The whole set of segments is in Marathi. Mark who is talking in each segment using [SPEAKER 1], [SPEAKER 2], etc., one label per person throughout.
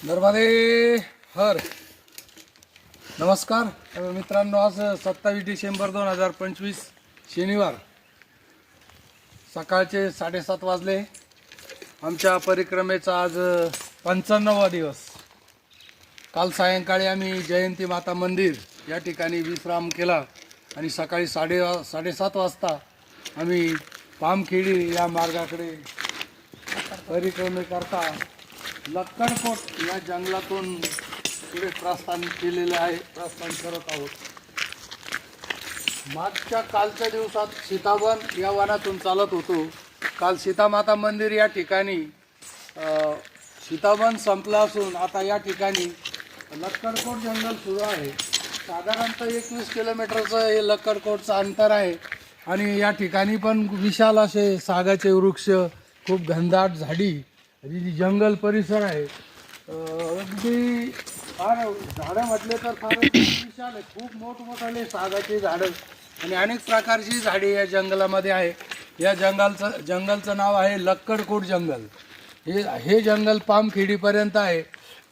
[SPEAKER 1] नर्मदे हर. नमस्कार मित्रांनो, आज 27 डिसेंबर 2025 शनिवार सकाळचे 7:30 वाजले. आमच्या परिक्रमेचा आज 95वा दिवस. काल सायंकाळी आम्ही जयंती माता मंदिर या ठिकाणी विश्राम केला आणि सकाळी 7:30 वाजता आम्ही पामखेडी या मार्गाकडे परिक्रमेकरता लक्कडकोट या जंगलातून पुढे प्रस्थान केलेले आहे, प्रस्थान करत आहोत. मागच्या कालच्या दिवसात सीतावन या वनातून चालत होतो. काल सीतामाता मंदिर या ठिकाणी सीतावन संपलं असून आता या ठिकाणी लक्कडकोट जंगल सुरू आहे. साधारणतः 21 किलोमीटरचं हे लक्कडकोटचं अंतर आहे आणि या ठिकाणी पण विशाल असे सागाचे वृक्ष, खूप घनदाट झाडी, जंगल परिसर आहे. अगदी फार झाडं म्हटले तर फार विशाल आहे. खूप मोठमोठाले सागाची झाडं आणि अनेक प्रकारची झाडे या जंगलामध्ये आहे. या जंगलचं नाव आहे लक्कडकोट जंगल. हे जंगल पामखेडीपर्यंत आहे.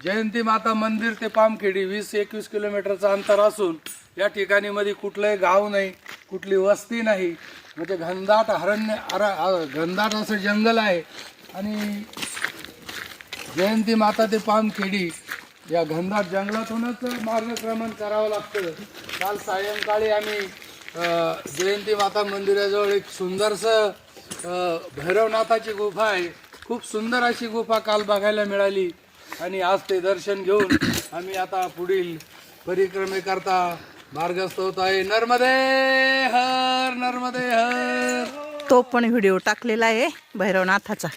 [SPEAKER 1] जयंती माता मंदिर ते पामखेडी 20-21 किलोमीटरचं अंतर असून या ठिकाणी मध्ये कुठलंही गाव नाही, कुठली वस्ती नाही. म्हणजे घनदाट घनदाट असं जंगल आहे आणि जयंती माता ते पामखेडी या घनदाट जंगलातूनच मार्गक्रमण करावं लागतं. काल सायंकाळी आम्ही जयंती माता मंदिराजवळ एक सुंदरसं भैरवनाथाची गुफा आहे. खूप सुंदर अशी गुफा काल बघायला मिळाली आणि आज ते दर्शन घेऊन आम्ही आता पुढील परिक्रमेकरता मार्गस्थ होत आहे. नर्मदे हर, नर्मदे हर.
[SPEAKER 2] तो पण व्हिडिओ टाकलेला आहे भैरवनाथाचा.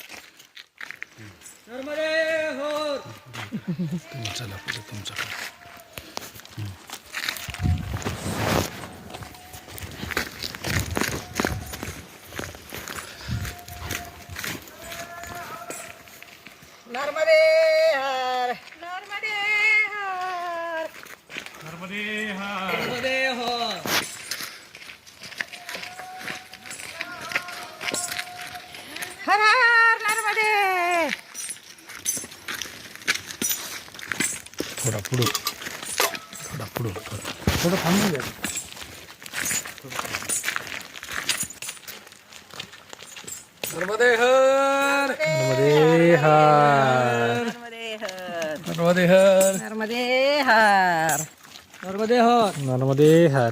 [SPEAKER 1] नर्मदे हर. चला पुढे तुमचं
[SPEAKER 2] नर्मदे हर, नर्मदे हर,
[SPEAKER 1] नर्मदे हर,
[SPEAKER 2] नर्मदे हर. हर हर नर्मदे.
[SPEAKER 1] थोडा पुढं थोडं थांबून घ्या. नर्मदे हर, नर्मदे हर,
[SPEAKER 2] नर्मदे हर,
[SPEAKER 1] नर्मदे हर,
[SPEAKER 2] नर्मदे हर,
[SPEAKER 1] नर्मदे हर, नर्मदे हर.